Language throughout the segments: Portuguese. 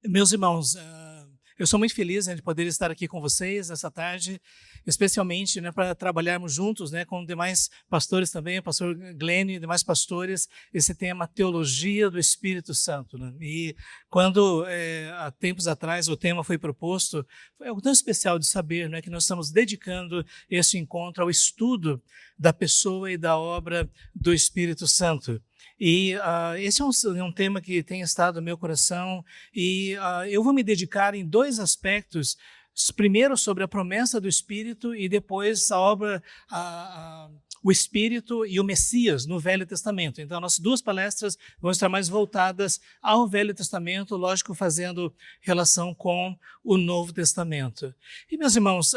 Meus irmãos, eu sou muito feliz, né, de poder estar aqui com vocês essa tarde, especialmente, né, para trabalharmos juntos, né, com demais pastores também, o pastor Glenn e demais pastores, esse tema teologia do Espírito Santo, né? E quando, há tempos atrás, o tema foi proposto, foi algo tão especial de saber, né, que nós estamos dedicando esse encontro ao estudo da pessoa e da obra do Espírito Santo. E esse é um tema que tem estado no meu coração e eu vou me dedicar em dois aspectos. Primeiro, sobre a promessa do Espírito e depois a obra, o Espírito e o Messias no Velho Testamento. Então, nossas duas palestras vão estar mais voltadas ao Velho Testamento, lógico, fazendo relação com o Novo Testamento. E, meus irmãos,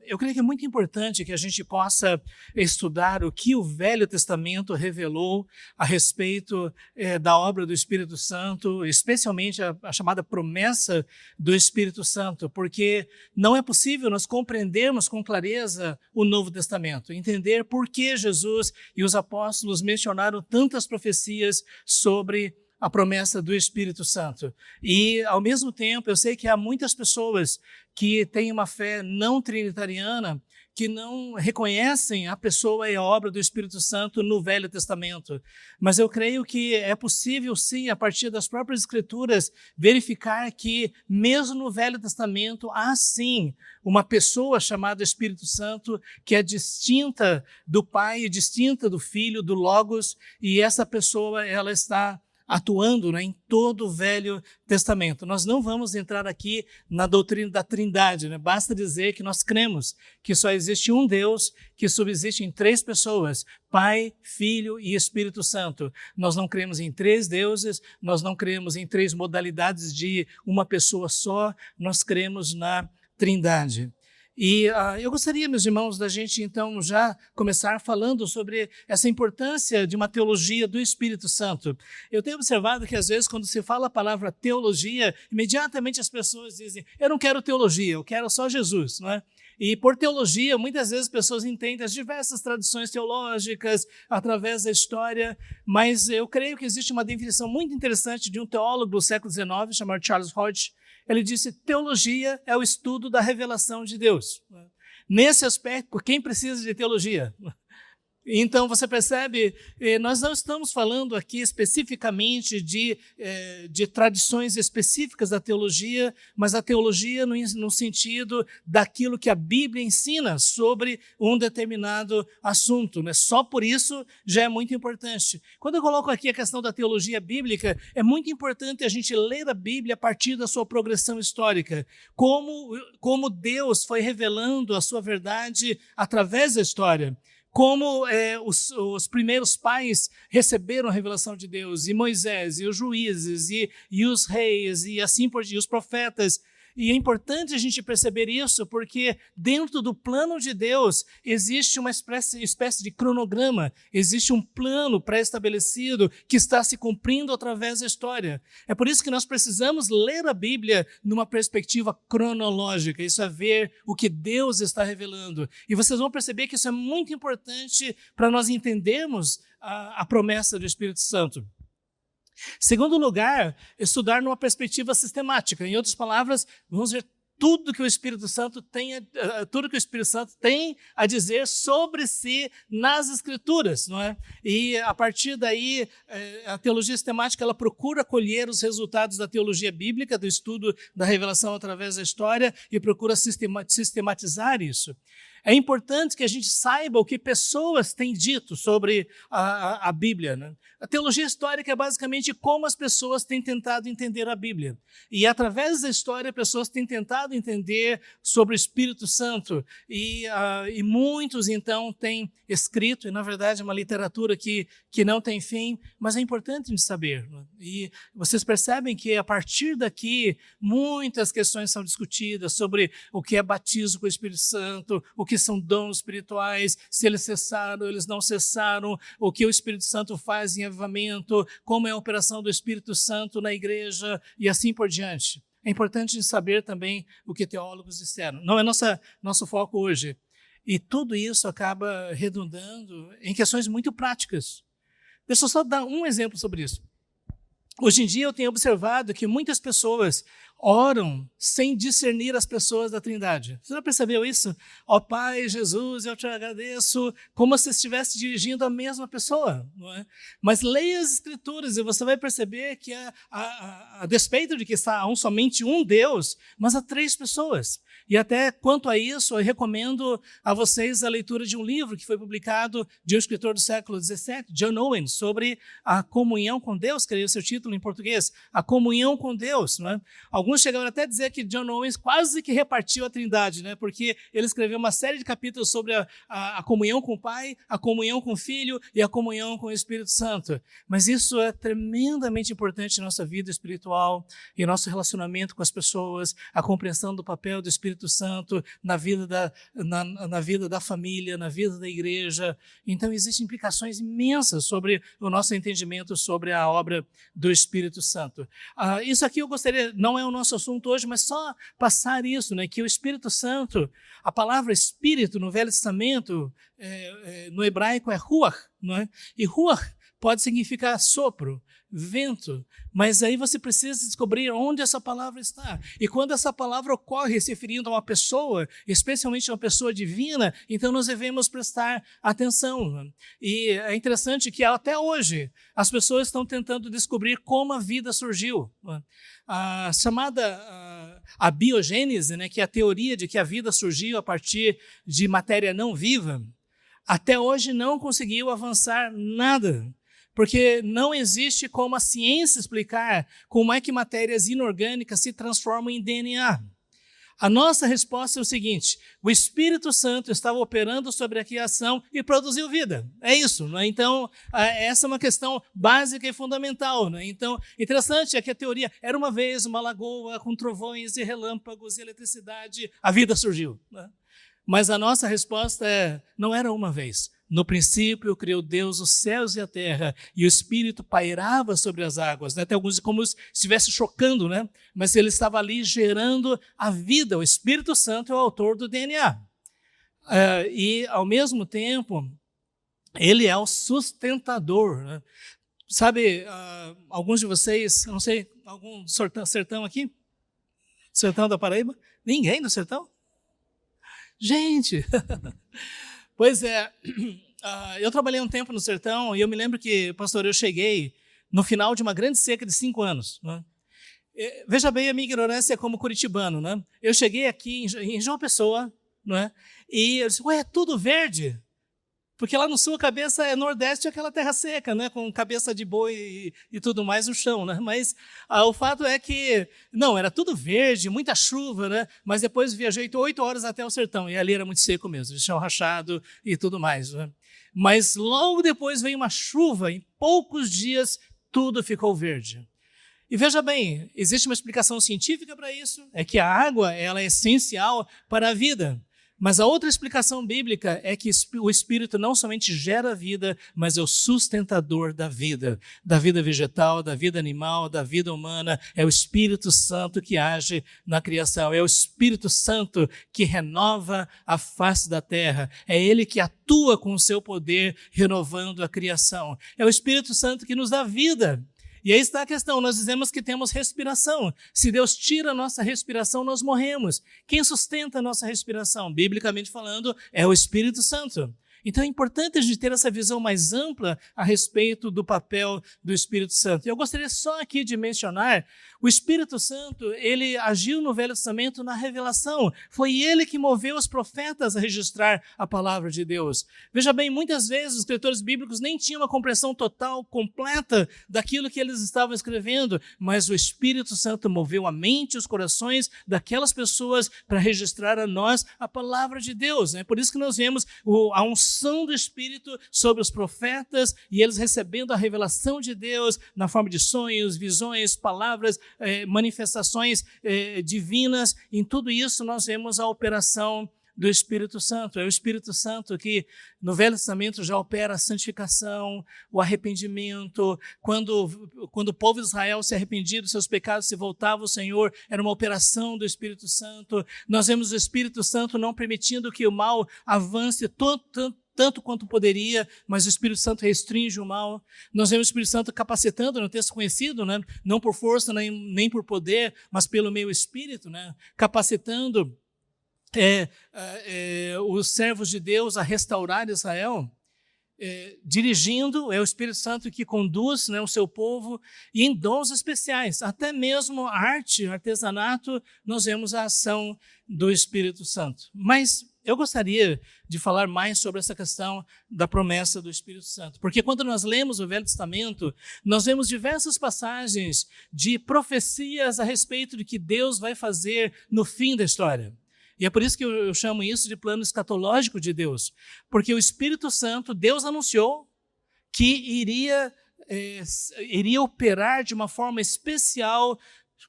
eu creio que é muito importante que a gente possa estudar o que o Velho Testamento revelou a respeito da obra do Espírito Santo, especialmente a chamada promessa do Espírito Santo, porque não é possível nós compreendermos com clareza o Novo Testamento, entender por que Jesus e os apóstolos mencionaram tantas profecias sobre a promessa do Espírito Santo. E, ao mesmo tempo, eu sei que há muitas pessoas que têm uma fé não trinitariana, que não reconhecem a pessoa e a obra do Espírito Santo no Velho Testamento. Mas eu creio que é possível, sim, a partir das próprias Escrituras, verificar que, mesmo no Velho Testamento, há, sim, uma pessoa chamada Espírito Santo, que é distinta do Pai, distinta do Filho, do Logos, e essa pessoa, ela está atuando, né, em todo o Velho Testamento. Nós não vamos entrar aqui na doutrina da Trindade, né? Basta dizer que nós cremos que só existe um Deus que subsiste em três pessoas, Pai, Filho e Espírito Santo. Nós não cremos em três deuses, nós não cremos em três modalidades de uma pessoa só, nós cremos na Trindade. E eu gostaria, meus irmãos, da gente então já começar falando sobre essa importância de uma teologia do Espírito Santo. Eu tenho observado que às vezes quando se fala a palavra teologia, imediatamente as pessoas dizem, eu não quero teologia, eu quero só Jesus, não é? E por teologia, muitas vezes as pessoas entendem as diversas tradições teológicas através da história, mas eu creio que existe uma definição muito interessante de um teólogo do século XIX, chamado Charles Hodge. Ele disse, teologia é o estudo da revelação de Deus. Nesse aspecto, quem precisa de teologia? Então, você percebe, nós não estamos falando aqui especificamente de tradições específicas da teologia, mas a teologia no sentido daquilo que a Bíblia ensina sobre um determinado assunto, né? Só por isso já é muito importante. Quando eu coloco aqui a questão da teologia bíblica, é muito importante a gente ler a Bíblia a partir da sua progressão histórica, como Deus foi revelando a sua verdade através da história. Como os primeiros pais receberam a revelação de Deus, e Moisés, e os juízes, e os reis, e assim por diante, os profetas. E é importante a gente perceber isso, porque dentro do plano de Deus existe uma espécie de cronograma, existe um plano pré-estabelecido que está se cumprindo através da história. É por isso que nós precisamos ler a Bíblia numa perspectiva cronológica, isso é ver o que Deus está revelando. E vocês vão perceber que isso é muito importante para nós entendermos a promessa do Espírito Santo. Segundo lugar, estudar numa perspectiva sistemática. Em outras palavras, vamos ver tudo que o Espírito Santo tem a dizer sobre si nas Escrituras, não é? E a partir daí, a teologia sistemática ela procura colher os resultados da teologia bíblica, do estudo da revelação através da história e procura sistematizar isso. É importante que a gente saiba o que pessoas têm dito sobre a Bíblia, né? A teologia histórica é basicamente como as pessoas têm tentado entender a Bíblia. E através da história, pessoas têm tentado entender sobre o Espírito Santo. E muitos, então, têm escrito, e na verdade é uma literatura que não tem fim, mas é importante de saber, né? E vocês percebem que a partir daqui, muitas questões são discutidas sobre o que é batismo com o Espírito Santo, o que são dons espirituais, se eles cessaram, eles não cessaram, o que o Espírito Santo faz em avivamento, como é a operação do Espírito Santo na igreja e assim por diante. É importante saber também o que teólogos disseram. Não é nosso foco hoje. E tudo isso acaba redundando em questões muito práticas. Deixa eu só dar um exemplo sobre isso. Hoje em dia eu tenho observado que muitas pessoas oram sem discernir as pessoas da Trindade. Você já percebeu isso? Ó Pai, Jesus, eu te agradeço, como se estivesse dirigindo a mesma pessoa, não é? Mas leia as Escrituras e você vai perceber que a despeito de que está somente um Deus, mas há 3 pessoas. E até quanto a isso, eu recomendo a vocês a leitura de um livro que foi publicado de um escritor do século XVII, John Owen, sobre a comunhão com Deus, que é o seu título em português, a comunhão com Deus. Não é? Alguns chegaram até a dizer que John Owen quase que repartiu a Trindade, né? Porque ele escreveu uma série de capítulos sobre a comunhão com o Pai, a comunhão com o Filho e a comunhão com o Espírito Santo. Mas isso é tremendamente importante em nossa vida espiritual e nosso relacionamento com as pessoas, a compreensão do papel do Espírito Santo na vida da família, na vida da igreja. Então, existem implicações imensas sobre o nosso entendimento sobre a obra do Espírito Santo. Isso aqui eu gostaria, não é o nosso assunto hoje, mas só passar isso, né, que o Espírito Santo, a palavra Espírito no Velho Testamento, no hebraico é ruach, não é? E ruach pode significar sopro, vento, mas aí você precisa descobrir onde essa palavra está. E quando essa palavra ocorre se referindo a uma pessoa, especialmente uma pessoa divina, então nós devemos prestar atenção. E é interessante que até hoje as pessoas estão tentando descobrir como a vida surgiu. A chamada a biogênese, né, que é a teoria de que a vida surgiu a partir de matéria não viva, até hoje não conseguiu avançar nada. Porque não existe como a ciência explicar como é que matérias inorgânicas se transformam em DNA. A nossa resposta é o seguinte: o Espírito Santo estava operando sobre a criação e produziu vida. É isso, não é? Então, essa é uma questão básica e fundamental. Não é? Então, interessante é que a teoria era uma vez uma lagoa com trovões e relâmpagos e eletricidade, a vida surgiu. Não é? Mas a nossa resposta é: não era uma vez. No princípio criou Deus os céus e a terra, e o Espírito pairava sobre as águas. Né? Tem alguns como se estivesse chocando, né? Mas ele estava ali gerando a vida. O Espírito Santo é o autor do DNA. E, ao mesmo tempo, ele é o sustentador. Né? Sabe, alguns de vocês, não sei, algum sertão aqui? Sertão da Paraíba? Ninguém do sertão? Gente, pois é, eu trabalhei um tempo no sertão e eu me lembro que, pastor, eu cheguei no final de uma grande seca de 5 anos. Né? Veja bem a minha ignorância como curitibano. Né? Eu cheguei aqui em João Pessoa, né? E eu disse, ué, é tudo verde? Porque lá no sul a cabeça é nordeste, é aquela terra seca, né? Com cabeça de boi e tudo mais no chão. Né? Mas o fato é que, não, era tudo verde, muita chuva, né? Mas depois viajei 8 horas até o sertão, e ali era muito seco mesmo, de chão rachado e tudo mais. Né? Mas logo depois veio uma chuva, em poucos dias tudo ficou verde. E veja bem, existe uma explicação científica para isso, é que a água ela é essencial para a vida. Mas a outra explicação bíblica é que o Espírito não somente gera vida, mas é o sustentador da vida vegetal, da vida animal, da vida humana. É o Espírito Santo que age na criação, é o Espírito Santo que renova a face da terra, é Ele que atua com o seu poder renovando a criação. É o Espírito Santo que nos dá vida. E aí está a questão, nós dizemos que temos respiração. Se Deus tira a nossa respiração, nós morremos. Quem sustenta a nossa respiração? Biblicamente falando, é o Espírito Santo. Então é importante a gente ter essa visão mais ampla a respeito do papel do Espírito Santo. Eu gostaria só aqui de mencionar, o Espírito Santo, ele agiu no Velho Testamento na revelação. Foi ele que moveu os profetas a registrar a palavra de Deus. Veja bem, muitas vezes os escritores bíblicos nem tinham uma compreensão total, completa daquilo que eles estavam escrevendo, mas o Espírito Santo moveu a mente e os corações daquelas pessoas para registrar a nós a palavra de Deus. É por isso que nós vemos a unção do Espírito sobre os profetas e eles recebendo a revelação de Deus na forma de sonhos, visões, palavras, manifestações divinas. Em tudo isso nós vemos a operação do Espírito Santo. É o Espírito Santo que no Velho Testamento já opera a santificação, o arrependimento. Quando o povo de Israel se arrependia dos seus pecados, se voltava ao Senhor, era uma operação do Espírito Santo. Nós vemos o Espírito Santo não permitindo que o mal avance tanto quanto poderia, mas o Espírito Santo restringe o mal. Nós vemos o Espírito Santo capacitando, no texto conhecido, né? Não por força nem por poder, mas pelo meio Espírito, né? Capacitando os servos de Deus a restaurar Israel. Dirigindo, é o Espírito Santo que conduz, né, o seu povo, e em dons especiais, até mesmo arte, artesanato, nós vemos a ação do Espírito Santo. Mas eu gostaria de falar mais sobre essa questão da promessa do Espírito Santo, porque quando nós lemos o Velho Testamento, nós vemos diversas passagens de profecias a respeito de que Deus vai fazer no fim da história. E é por isso que eu chamo isso de plano escatológico de Deus. Porque o Espírito Santo, Deus anunciou que iria operar de uma forma especial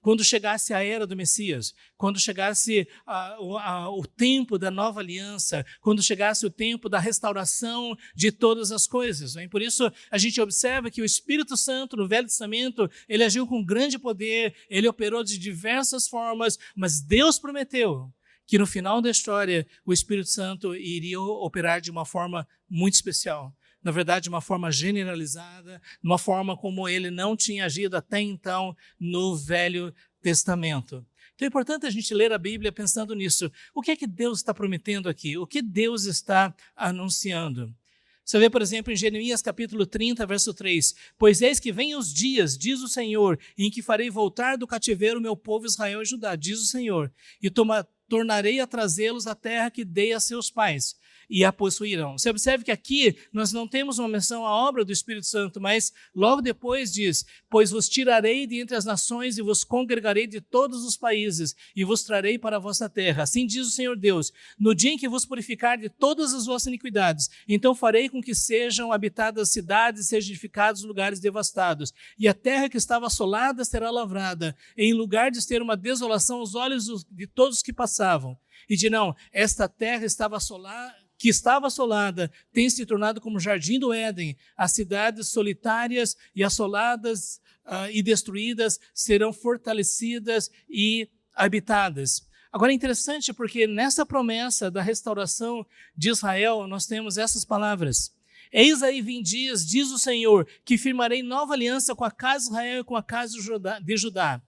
quando chegasse a era do Messias, quando chegasse o tempo da nova aliança, quando chegasse o tempo da restauração de todas as coisas. E por isso a gente observa que o Espírito Santo no Velho Testamento, ele agiu com grande poder, ele operou de diversas formas, mas Deus prometeu que no final da história o Espírito Santo iria operar de uma forma muito especial. Na verdade, de uma forma generalizada, de uma forma como ele não tinha agido até então no Velho Testamento. Então é importante a gente ler a Bíblia pensando nisso. O que é que Deus está prometendo aqui? O que Deus está anunciando? Você vê, por exemplo, em Jeremias capítulo 30, verso 3. Pois eis que vêm os dias, diz o Senhor, em que farei voltar do cativeiro o meu povo Israel e Judá, diz o Senhor, e tornarei a trazê-los à terra que dei a seus pais, e a possuirão. Você observe que aqui nós não temos uma menção à obra do Espírito Santo, mas logo depois diz, pois vos tirarei de entre as nações e vos congregarei de todos os países e vos trarei para a vossa terra. Assim diz o Senhor Deus, no dia em que vos purificar de todas as vossas iniquidades, então farei com que sejam habitadas cidades e sejam edificados lugares devastados. E a terra que estava assolada será lavrada, e em lugar de ter uma desolação aos olhos de todos que passavam. E dirão, esta terra que estava assolada, tem se tornado como o jardim do Éden. As cidades solitárias e assoladas e destruídas serão fortalecidas e habitadas. Agora é interessante porque nessa promessa da restauração de Israel, nós temos essas palavras. Eis aí vem dias, diz o Senhor, que firmarei nova aliança com a casa de Israel e com a casa de Judá.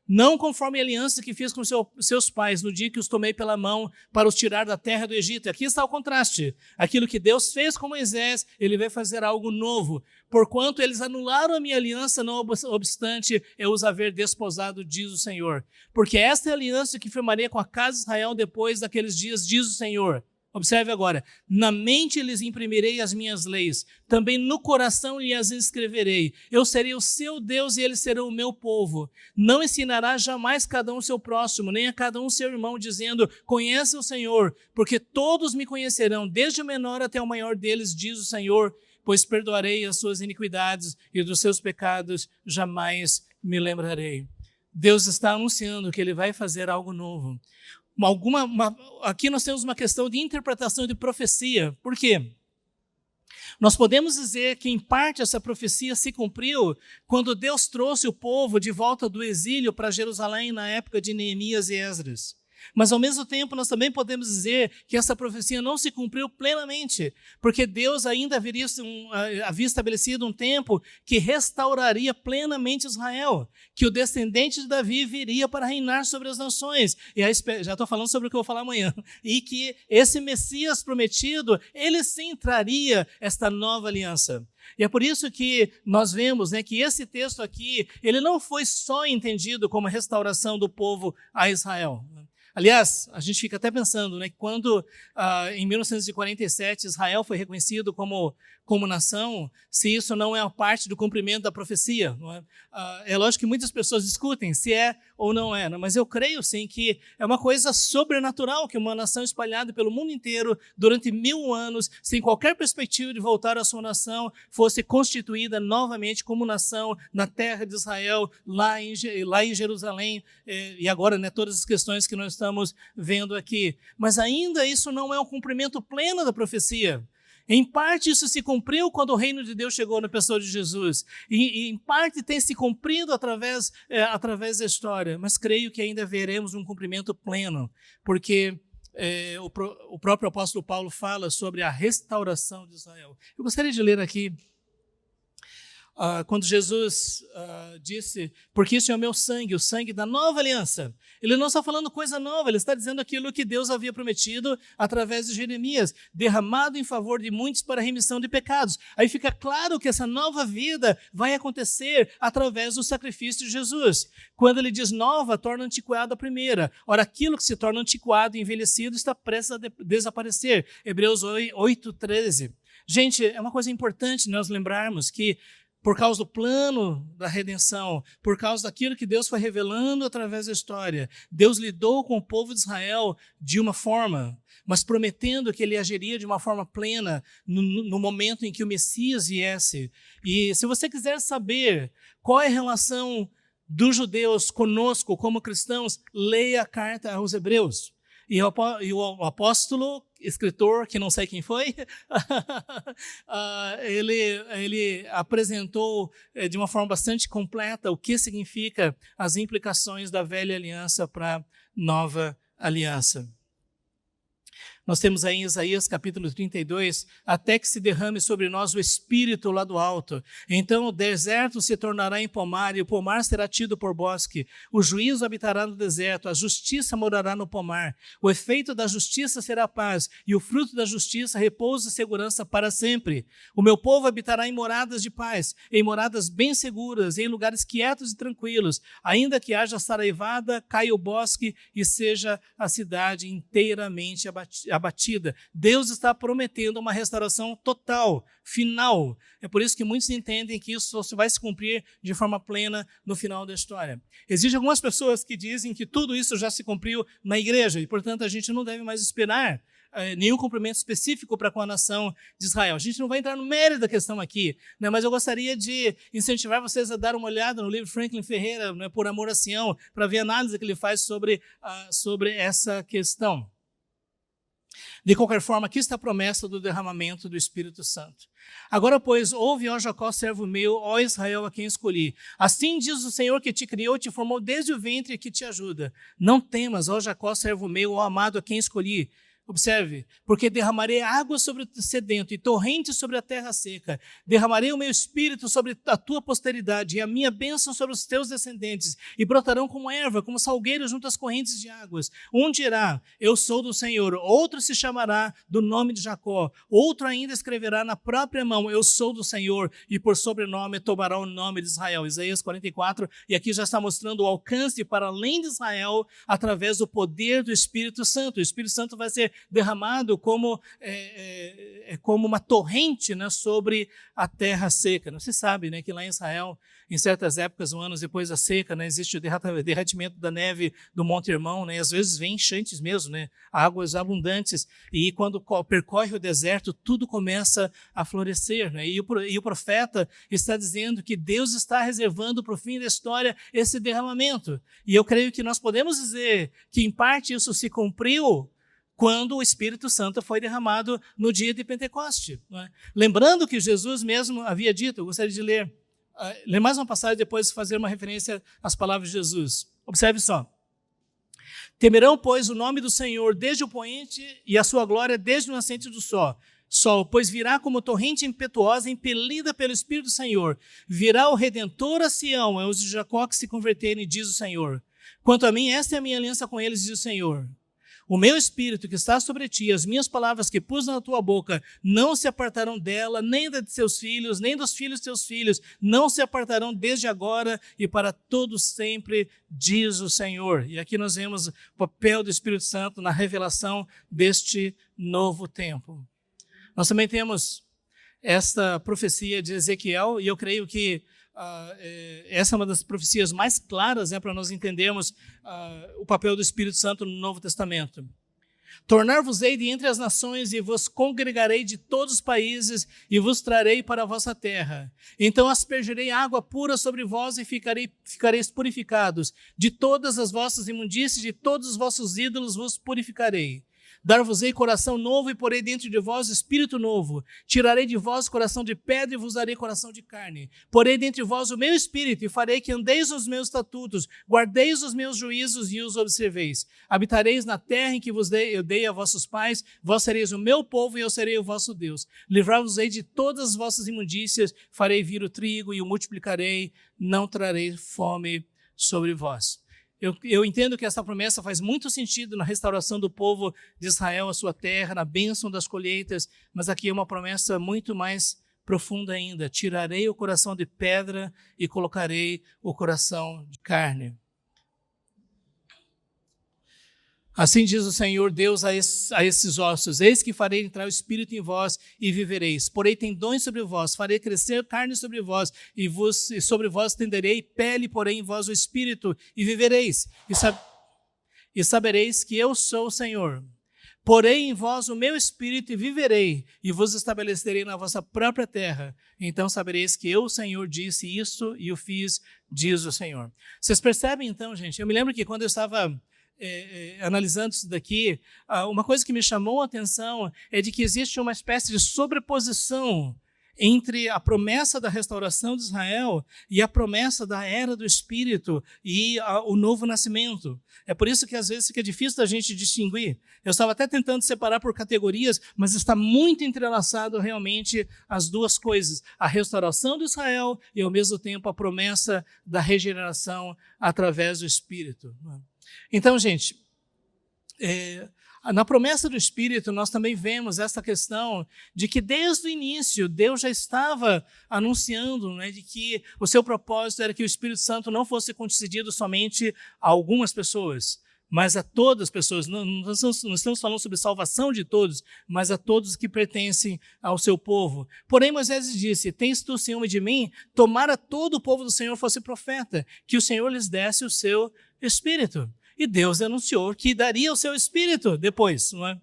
Não conforme a aliança que fiz com seus pais no dia que os tomei pela mão para os tirar da terra do Egito. Aqui está o contraste. Aquilo que Deus fez com Moisés, ele vai fazer algo novo. Porquanto eles anularam a minha aliança, não obstante eu os haver desposado, diz o Senhor. Porque esta é a aliança que firmarei com a casa de Israel depois daqueles dias, diz o Senhor. Observe agora, na mente lhes imprimirei as minhas leis, também no coração lhes escreverei. Eu serei o seu Deus e eles serão o meu povo. Não ensinará jamais cada um seu próximo, nem a cada um seu irmão, dizendo, conhece o Senhor, porque todos me conhecerão, desde o menor até o maior deles, diz o Senhor, pois perdoarei as suas iniquidades e dos seus pecados jamais me lembrarei. Deus está anunciando que ele vai fazer algo novo. Aqui nós temos uma questão de interpretação de profecia. Por quê? Nós podemos dizer que, em parte, essa profecia se cumpriu quando Deus trouxe o povo de volta do exílio para Jerusalém na época de Neemias e Esdras. Mas, ao mesmo tempo, nós também podemos dizer que essa profecia não se cumpriu plenamente, porque Deus ainda havia estabelecido um tempo que restauraria plenamente Israel, que o descendente de Davi viria para reinar sobre as nações. E aí, já estou falando sobre o que eu vou falar amanhã. E que esse Messias prometido, ele sim traria esta nova aliança. E é por isso que nós vemos, que esse texto aqui, ele não foi só entendido como a restauração do povo a Israel. Aliás, a gente fica até pensando, que quando em 1947 Israel foi reconhecido como nação, se isso não é a parte do cumprimento da profecia. Não é? É lógico que muitas pessoas discutem se é ou não é, mas eu creio sim que é uma coisa sobrenatural que uma nação espalhada pelo mundo inteiro durante 1000 anos, sem qualquer perspectiva de voltar à sua nação, fosse constituída novamente como nação na terra de Israel, lá em Jerusalém, e agora todas as questões que nós estamos vendo aqui. Mas ainda isso não é um cumprimento pleno da profecia. Em parte isso se cumpriu quando o reino de Deus chegou na pessoa de Jesus. E em parte tem se cumprido através da história. Mas creio que ainda veremos um cumprimento pleno. Porque o próprio apóstolo Paulo fala sobre a restauração de Israel. Eu gostaria de ler aqui, quando Jesus disse, porque isso é o meu sangue, o sangue da nova aliança. Ele não está falando coisa nova, ele está dizendo aquilo que Deus havia prometido através de Jeremias, derramado em favor de muitos para a remissão de pecados. Aí fica claro que essa nova vida vai acontecer através do sacrifício de Jesus. Quando ele diz nova, torna antiquada a primeira. Ora, aquilo que se torna antiquado e envelhecido está prestes a desaparecer. Hebreus 8:13. Gente, é uma coisa importante nós lembrarmos que por causa do plano da redenção, por causa daquilo que Deus foi revelando através da história, Deus lidou com o povo de Israel de uma forma, mas prometendo que ele agiria de uma forma plena no momento em que o Messias viesse. E se você quiser saber qual é a relação dos judeus conosco como cristãos, leia a carta aos Hebreus. E o apóstolo, escritor, que não sei quem foi, ele apresentou de uma forma bastante completa o que significa as implicações da velha aliança para a nova aliança. Nós temos aí em Isaías capítulo 32, até que se derrame sobre nós o Espírito lá do alto. Então o deserto se tornará em pomar, e o pomar será tido por bosque. O juízo habitará no deserto, a justiça morará no pomar. O efeito da justiça será paz, e o fruto da justiça repouso e segurança para sempre. O meu povo habitará em moradas de paz, em moradas bem seguras, em lugares quietos e tranquilos. Ainda que haja saraivada, caia o bosque e seja a cidade inteiramente abatida. Deus está prometendo uma restauração total, final. É por isso que muitos entendem que isso só vai se cumprir de forma plena no final da história. Existem algumas pessoas que dizem que tudo isso já se cumpriu na igreja e, portanto, a gente não deve mais esperar nenhum cumprimento específico para com a nação de Israel. A gente não vai entrar no mérito da questão aqui, né, mas eu gostaria de incentivar vocês a dar uma olhada no livro Franklin Ferreira, né, Por Amor a Sião, para ver a análise que ele faz sobre essa questão. De qualquer forma, aqui está a promessa do derramamento do Espírito Santo. Agora, pois, ouve, ó Jacó, servo meu, ó Israel, a quem escolhi. Assim diz o Senhor que te criou, te formou desde o ventre e que te ajuda. Não temas, ó Jacó, servo meu, ó amado, a quem escolhi. Observe, porque derramarei água sobre o sedento e torrentes sobre a terra seca. Derramarei o meu espírito sobre a tua posteridade e a minha bênção sobre os teus descendentes. E brotarão como erva, como salgueiro junto às correntes de águas. Um dirá, eu sou do Senhor. Outro se chamará do nome de Jacó. Outro ainda escreverá na própria mão, eu sou do Senhor. E por sobrenome tomará o nome de Israel. Isaías 44, e aqui já está mostrando o alcance para além de Israel através do poder do Espírito Santo. O Espírito Santo vai ser derramado como uma torrente, né, sobre a terra seca. Você sabe, né, que lá em Israel, em certas épocas, anos depois da seca, né, existe o derretimento da neve do Monte Hermon, né, e às vezes vem enchentes mesmo, né, águas abundantes, e quando percorre o deserto, tudo começa a florescer. Né, e o profeta está dizendo que Deus está reservando para o fim da história esse derramamento. E eu creio que nós podemos dizer que, em parte, isso se cumpriu quando o Espírito Santo foi derramado no dia de Pentecoste. Né? Lembrando que Jesus mesmo havia dito, eu gostaria de ler mais uma passagem, depois fazer uma referência às palavras de Jesus. Observe só. Temerão, pois, o nome do Senhor desde o poente e a sua glória desde o nascente do sol, pois virá como torrente impetuosa, impelida pelo Espírito do Senhor. Virá o Redentor a Sião, é os de Jacó que se converterem, diz o Senhor. Quanto a mim, esta é a minha aliança com eles, diz o Senhor. O meu espírito que está sobre ti, as minhas palavras que pus na tua boca, não se apartarão dela, nem da de seus filhos, nem dos filhos de teus filhos, não se apartarão desde agora e para todo sempre, diz o Senhor. E aqui nós vemos o papel do Espírito Santo na revelação deste novo tempo. Nós também temos esta profecia de Ezequiel, e eu creio que essa é uma das profecias mais claras, né, para nós entendermos o papel do Espírito Santo no Novo Testamento. Tornar-vos-ei de entre as nações e vos congregarei de todos os países e vos trarei para a vossa terra. Então aspergerei água pura sobre vós e ficareis purificados. De todas as vossas imundícies, de todos os vossos ídolos vos purificarei. Dar-vos-ei coração novo e porei dentro de vós espírito novo. Tirarei de vós coração de pedra e vos darei coração de carne. Porei dentro de vós o meu espírito e farei que andeis os meus estatutos, guardeis os meus juízos e os observeis. Habitareis na terra em que eu dei a vossos pais, vós sereis o meu povo e eu serei o vosso Deus. Livrar-vos-ei de todas as vossas imundícias, farei vir o trigo e o multiplicarei, não trarei fome sobre vós. Eu entendo que essa promessa faz muito sentido na restauração do povo de Israel, a sua terra, na bênção das colheitas, mas aqui é uma promessa muito mais profunda ainda. Tirarei o coração de pedra e colocarei o coração de carne. Assim diz o Senhor Deus a esses ossos: eis que farei entrar o Espírito em vós e vivereis. Porei tendões sobre vós, farei crescer carne sobre vós, e sobre vós tenderei pele, porém em vós o Espírito, e vivereis. E sabereis que eu sou o Senhor. Porei em vós o meu Espírito e viverei, e vos estabelecerei na vossa própria terra. Então sabereis que eu, o Senhor, disse isso e o fiz, diz o Senhor. Vocês percebem então, gente? Eu me lembro que quando eu estava analisando isso daqui, uma coisa que me chamou a atenção é de que existe uma espécie de sobreposição entre a promessa da restauração de Israel e a promessa da era do Espírito e o novo nascimento. É por isso que às vezes fica difícil da gente distinguir. Eu estava até tentando separar por categorias, mas está muito entrelaçado realmente as duas coisas: a restauração de Israel e ao mesmo tempo a promessa da regeneração através do Espírito. Então, gente, na promessa do Espírito, nós também vemos essa questão de que desde o início Deus já estava anunciando, né, de que o seu propósito era que o Espírito Santo não fosse concedido somente a algumas pessoas, mas a todas as pessoas. Não estamos falando sobre salvação de todos, mas a todos que pertencem ao seu povo. Porém, Moisés disse: tens tu ciúme de mim? Tomara todo o povo do Senhor fosse profeta, que o Senhor lhes desse o seu Espírito. E Deus anunciou que daria o seu Espírito depois, não é?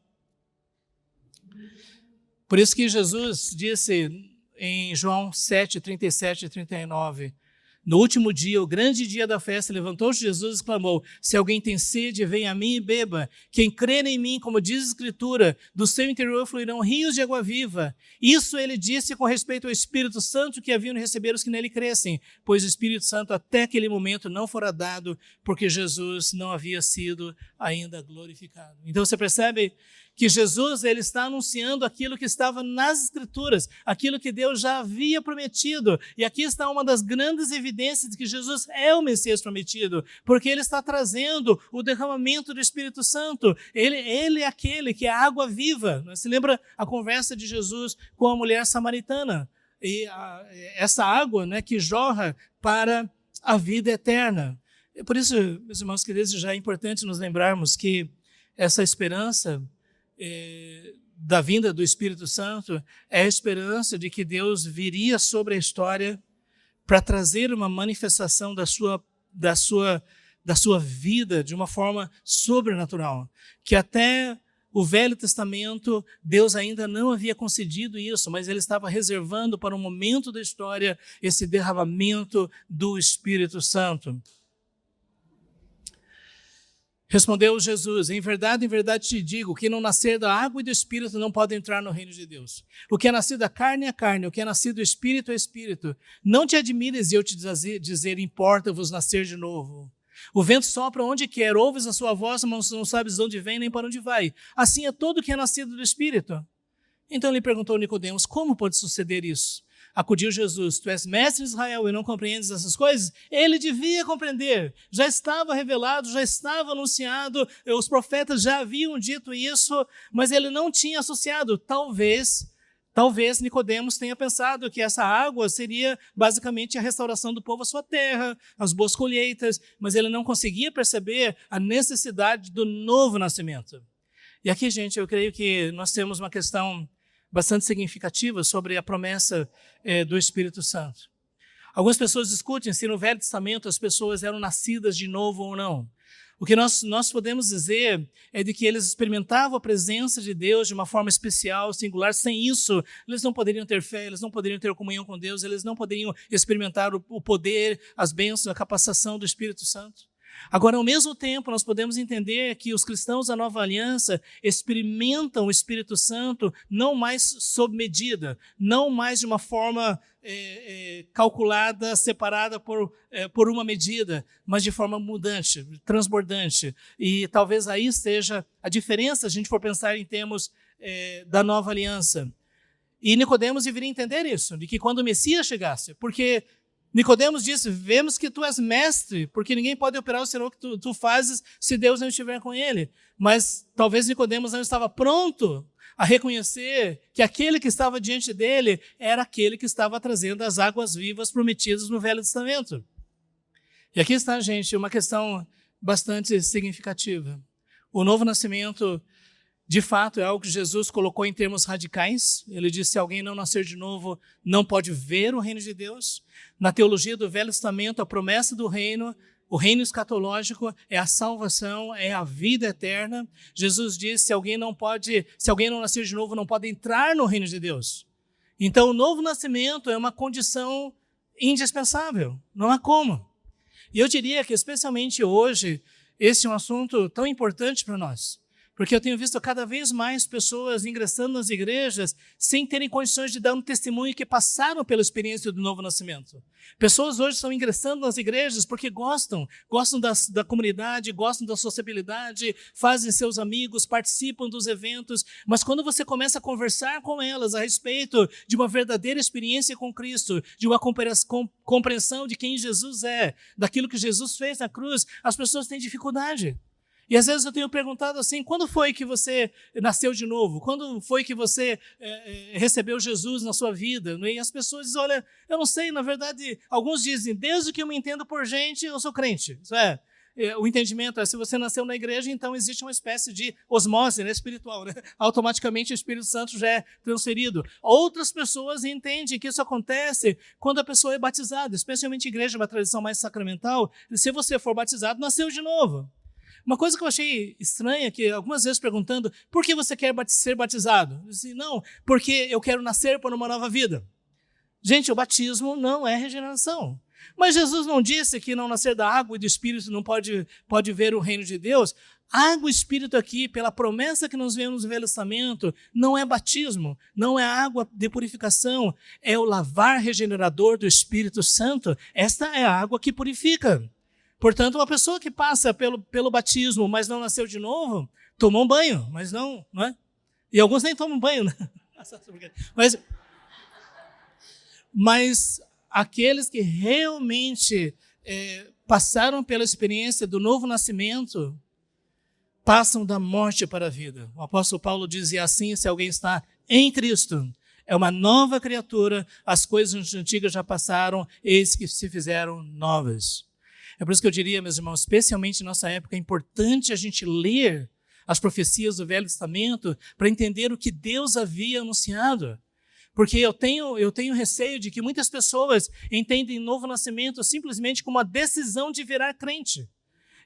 Por isso que Jesus disse em João 7, 37 e 39, no último dia, o grande dia da festa, levantou-se Jesus e clamou: se alguém tem sede, venha a mim e beba. Quem crer em mim, como diz a Escritura, do seu interior fluirão rios de água viva. Isso ele disse com respeito ao Espírito Santo que haviam de receber os que nele crescem, pois o Espírito Santo até aquele momento não fora dado, porque Jesus não havia sido ainda glorificado. Então você percebe que Jesus ele está anunciando aquilo que estava nas Escrituras, aquilo que Deus já havia prometido. E aqui está uma das grandes evidências de que Jesus é o Messias prometido, porque ele está trazendo o derramamento do Espírito Santo. Ele é aquele que é a água viva. Você lembra a conversa de Jesus com a mulher samaritana? E essa água, né, que jorra para a vida eterna. E por isso, meus irmãos queridos, já é importante nos lembrarmos que essa esperança da vinda do Espírito Santo é a esperança de que Deus viria sobre a história para trazer uma manifestação da sua vida de uma forma sobrenatural, que até o Velho Testamento Deus ainda não havia concedido isso, mas ele estava reservando para um momento da história esse derramamento do Espírito Santo. Respondeu Jesus: em verdade te digo, que não nascer da água e do Espírito não pode entrar no reino de Deus. O que é nascido da carne é carne, o que é nascido do Espírito é Espírito. Não te admires eu te dizer, importa-vos nascer de novo. O vento sopra onde quer, ouves a sua voz, mas não sabes de onde vem nem para onde vai. Assim é todo que é nascido do Espírito. Então lhe perguntou Nicodemos: como pode suceder isso? Acudiu Jesus: tu és mestre de Israel e não compreendes essas coisas? Ele devia compreender, já estava revelado, já estava anunciado, os profetas já haviam dito isso, mas ele não tinha associado. Talvez Nicodemos tenha pensado que essa água seria basicamente a restauração do povo à sua terra, as boas colheitas, mas ele não conseguia perceber a necessidade do novo nascimento. E aqui, gente, eu creio que nós temos uma questão bastante significativa sobre a promessa do Espírito Santo. Algumas pessoas discutem se no Velho Testamento as pessoas eram nascidas de novo ou não. O que nós podemos dizer é de que eles experimentavam a presença de Deus de uma forma especial, singular. Sem isso, eles não poderiam ter fé, eles não poderiam ter comunhão com Deus, eles não poderiam experimentar o poder, as bênçãos, a capacitação do Espírito Santo. Agora, ao mesmo tempo, nós podemos entender que os cristãos da Nova Aliança experimentam o Espírito Santo não mais sob medida, não mais de uma forma calculada, separada por uma medida, mas de forma mudante, transbordante. E talvez aí esteja a diferença, se a gente for pensar em termos da Nova Aliança. E Nicodemos deveria entender isso, de que quando o Messias chegasse, porque Nicodemos disse, vemos que tu és mestre, porque ninguém pode operar o sinal que tu fazes se Deus não estiver com ele. Mas talvez Nicodemos não estava pronto a reconhecer que aquele que estava diante dele era aquele que estava trazendo as águas vivas prometidas no Velho Testamento. E aqui está, gente, uma questão bastante significativa. O novo nascimento, de fato, é algo que Jesus colocou em termos radicais. Ele disse, se alguém não nascer de novo, não pode ver o reino de Deus. Na teologia do Velho Testamento, a promessa do reino, o reino escatológico, é a salvação, é a vida eterna. Jesus disse, se alguém não nascer de novo, não pode entrar no reino de Deus. Então, o novo nascimento é uma condição indispensável, não há como. E eu diria que, especialmente hoje, esse é um assunto tão importante para nós. Porque eu tenho visto cada vez mais pessoas ingressando nas igrejas sem terem condições de dar um testemunho que passaram pela experiência do novo nascimento. Pessoas hoje estão ingressando nas igrejas porque gostam da comunidade, gostam da sociabilidade, fazem seus amigos, participam dos eventos, mas quando você começa a conversar com elas a respeito de uma verdadeira experiência com Cristo, de uma compreensão de quem Jesus é, daquilo que Jesus fez na cruz, as pessoas têm dificuldade. E às vezes eu tenho perguntado assim, quando foi que você nasceu de novo? Quando foi que você recebeu Jesus na sua vida? E as pessoas dizem, olha, eu não sei, na verdade, alguns dizem, desde que eu me entendo por gente, eu sou crente. Isso o entendimento é, se você nasceu na igreja, então existe uma espécie de osmose, né, espiritual, né? Automaticamente o Espírito Santo já é transferido. Outras pessoas entendem que isso acontece quando a pessoa é batizada, especialmente em igreja, uma tradição mais sacramental, se você for batizado, nasceu de novo. Uma coisa que eu achei estranha, que algumas vezes perguntando, por que você quer ser batizado? Eu disse, não, porque eu quero nascer para uma nova vida. Gente, o batismo não é regeneração. Mas Jesus não disse que não nascer da água e do Espírito não pode ver o reino de Deus? Água e Espírito aqui, pela promessa que nós vemos no Velho Testamento, não é batismo, não é água de purificação, é o lavar regenerador do Espírito Santo. Esta é a água que purifica. Portanto, uma pessoa que passa pelo batismo, mas não nasceu de novo, tomou um banho, mas não é? E alguns nem tomam banho, né? Mas aqueles que realmente passaram pela experiência do novo nascimento, passam da morte para a vida. O apóstolo Paulo dizia assim, se alguém está em Cristo, é uma nova criatura, as coisas antigas já passaram, eis que se fizeram novas. É por isso que eu diria, meus irmãos, especialmente em nossa época, é importante a gente ler as profecias do Velho Testamento para entender o que Deus havia anunciado. Porque eu tenho receio de que muitas pessoas entendem novo nascimento simplesmente como uma decisão de virar crente.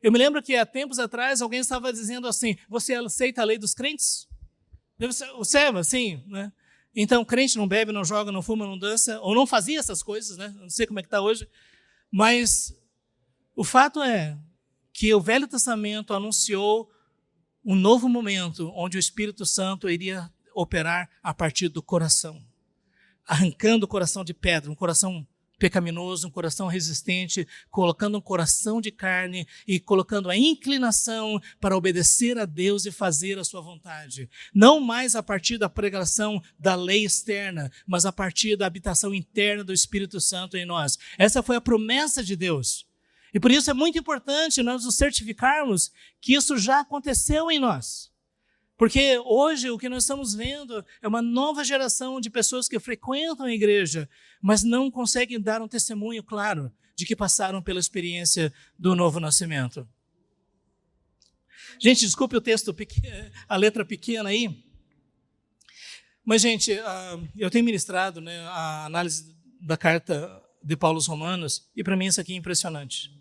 Eu me lembro que há tempos atrás alguém estava dizendo assim, você aceita a lei dos crentes? Observa, assim, né? Então, crente não bebe, não joga, não fuma, não dança, ou não fazia essas coisas, né? Não sei como é que está hoje, mas o fato é que o Velho Testamento anunciou um novo momento onde o Espírito Santo iria operar a partir do coração, arrancando o coração de pedra, um coração pecaminoso, um coração resistente, colocando um coração de carne e colocando a inclinação para obedecer a Deus e fazer a sua vontade. Não mais a partir da pregação da lei externa, mas a partir da habitação interna do Espírito Santo em nós. Essa foi a promessa de Deus. E por isso é muito importante nós nos certificarmos que isso já aconteceu em nós. Porque hoje o que nós estamos vendo é uma nova geração de pessoas que frequentam a igreja, mas não conseguem dar um testemunho claro de que passaram pela experiência do novo nascimento. Gente, desculpe o texto, a letra pequena aí. Mas, gente, eu tenho ministrado, né, a análise da carta de Paulo aos Romanos, e para mim isso aqui é impressionante.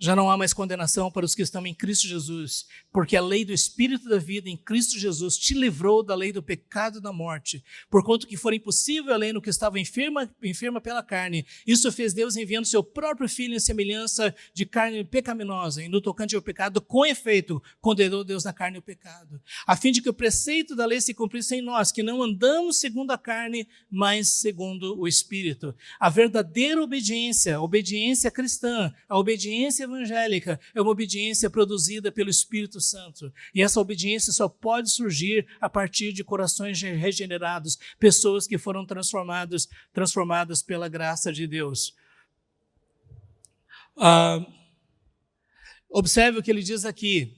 Já não há mais condenação para os que estão em Cristo Jesus, porque a lei do Espírito da vida em Cristo Jesus te livrou da lei do pecado e da morte. Porquanto que for impossível a lei no que estava enferma pela carne, isso fez Deus enviando seu próprio Filho em semelhança de carne pecaminosa, e no tocante ao pecado, com efeito, condenou Deus na carne o pecado, a fim de que o preceito da lei se cumprisse em nós, que não andamos segundo a carne, mas segundo o Espírito. A verdadeira obediência, a obediência cristã, a obediência evangélica é uma obediência produzida pelo Espírito Santo. E essa obediência só pode surgir a partir de corações regenerados, pessoas que foram transformadas pela graça de Deus. Observe o que ele diz aqui.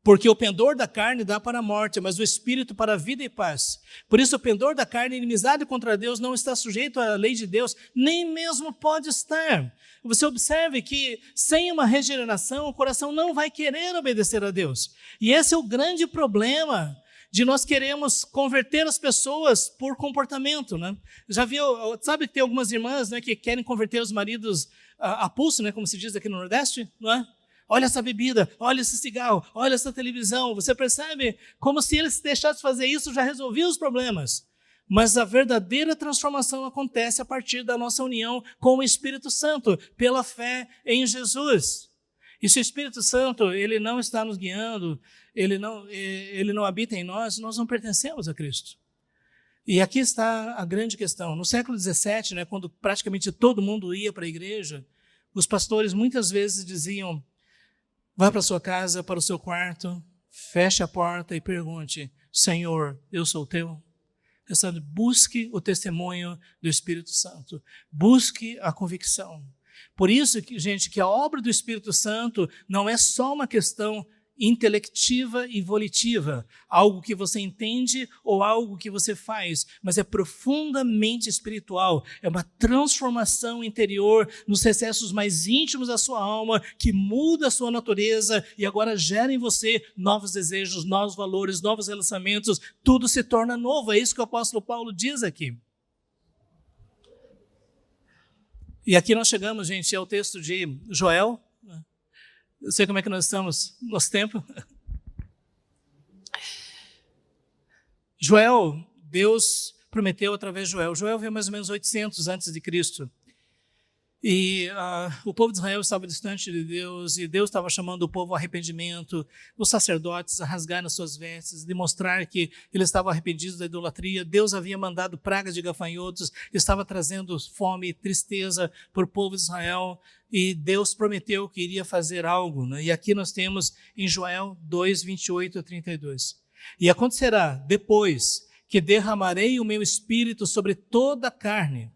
Porque o pendor da carne dá para a morte, mas o Espírito para a vida e paz. Por isso o pendor da carne, inimizade contra Deus, não está sujeito à lei de Deus, nem mesmo pode estar. Você observe que sem uma regeneração, o coração não vai querer obedecer a Deus. E esse é o grande problema de nós queremos converter as pessoas por comportamento, né? Já viu, sabe que tem algumas irmãs, né, que querem converter os maridos a pulso, né, como se diz aqui no Nordeste, não é? Olha essa bebida, olha esse cigarro, olha essa televisão. Você percebe como se eles deixassem de fazer isso, já resolviam os problemas. Mas a verdadeira transformação acontece a partir da nossa união com o Espírito Santo, pela fé em Jesus. E se o Espírito Santo ele não está nos guiando, ele não habita em nós, nós não pertencemos a Cristo. E aqui está a grande questão. No século XVII, né, quando praticamente todo mundo ia para a igreja, os pastores muitas vezes diziam: vá para a sua casa, para o seu quarto, feche a porta e pergunte: Senhor, eu sou teu? Busque o testemunho do Espírito Santo. Busque a convicção. Por isso, gente, que a obra do Espírito Santo não é só uma questão intelectiva e volitiva, algo que você entende ou algo que você faz, mas é profundamente espiritual, é uma transformação interior nos recessos mais íntimos da sua alma, que muda a sua natureza e agora gera em você novos desejos, novos valores, novos relacionamentos, tudo se torna novo. É isso que o apóstolo Paulo diz aqui. E aqui nós chegamos, gente, ao texto de Joel. Eu sei como é que nós estamos no nosso tempo. Joel, Deus prometeu através de Joel. Joel veio mais ou menos 800 antes de Cristo. E o povo de Israel estava distante de Deus, e Deus estava chamando o povo ao arrependimento, os sacerdotes a rasgar as suas vestes, demonstrar que eles estavam arrependidos da idolatria. Deus havia mandado pragas de gafanhotos, estava trazendo fome e tristeza para o povo de Israel, e Deus prometeu que iria fazer algo, né? E aqui nós temos em Joel 2, 28 a 32. E acontecerá depois que derramarei o meu espírito sobre toda a carne.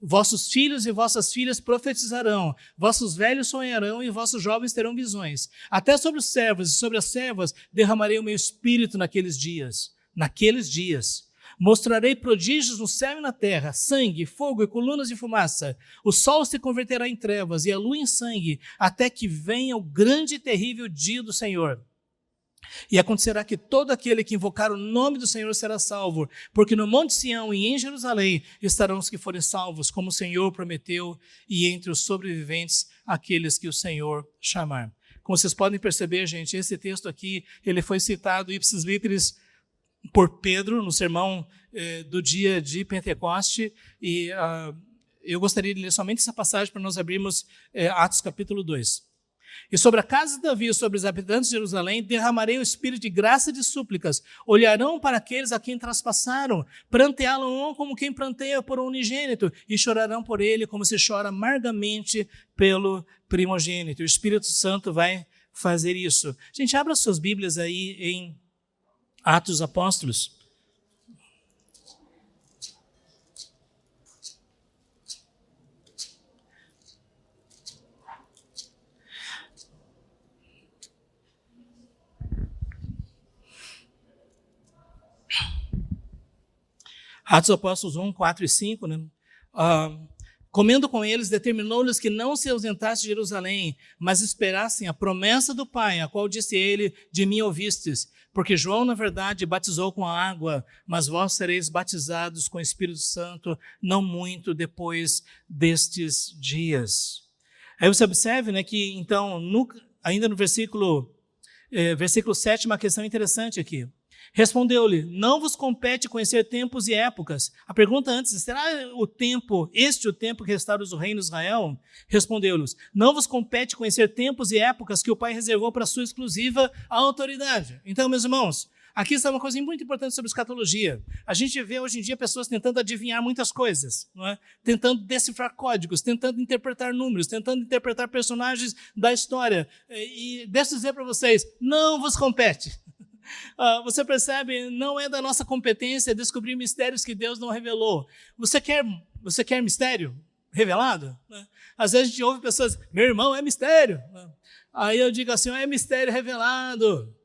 Vossos filhos e vossas filhas profetizarão, vossos velhos sonharão e vossos jovens terão visões. Até sobre os servos e sobre as servas derramarei o meu espírito naqueles dias. Naqueles dias. Mostrarei prodígios no céu e na terra, sangue, fogo e colunas de fumaça. O sol se converterá em trevas e a lua em sangue, até que venha o grande e terrível dia do Senhor. E acontecerá que todo aquele que invocar o nome do Senhor será salvo, porque no Monte Sião e em Jerusalém estarão os que forem salvos, como o Senhor prometeu, e entre os sobreviventes, aqueles que o Senhor chamar. Como vocês podem perceber, gente, esse texto aqui, ele foi citado ipsis literis por Pedro, no sermão do dia de Pentecoste, e eu gostaria de ler somente essa passagem para nós abrirmos Atos capítulo 2. E sobre a casa de Davi e sobre os habitantes de Jerusalém derramarei o espírito de graça e de súplicas. Olharão para aqueles a quem traspassaram, pranteá-lo como quem pranteia por um unigênito, e chorarão por ele como se chora amargamente pelo primogênito. O Espírito Santo vai fazer isso. Gente, abra suas Bíblias aí em Atos dos Apóstolos. Atos dos Apóstolos 1, 4 e 5, né? Comendo com eles, determinou-lhes que não se ausentassem de Jerusalém, mas esperassem a promessa do Pai, a qual disse ele: de mim ouvistes. Porque João, na verdade, batizou com a água, mas vós sereis batizados com o Espírito Santo não muito depois destes dias. Aí você observe, né, que então, ainda no versículo 7, uma questão interessante aqui. Respondeu-lhe, não vos compete conhecer tempos e épocas. A pergunta antes, será o tempo que restaura o reino de Israel? Respondeu-lhes, não vos compete conhecer tempos e épocas que o Pai reservou para a sua exclusiva autoridade. Então, meus irmãos, aqui está uma coisa muito importante sobre escatologia. A gente vê hoje em dia pessoas tentando adivinhar muitas coisas, não é? Tentando decifrar códigos, tentando interpretar números, tentando interpretar personagens da história. E deixa eu dizer para vocês, não vos compete. Você percebe, não é da nossa competência descobrir mistérios que Deus não revelou. Você quer mistério revelado? Às vezes a gente ouve pessoas, meu irmão, é mistério. Aí eu digo assim, é mistério revelado.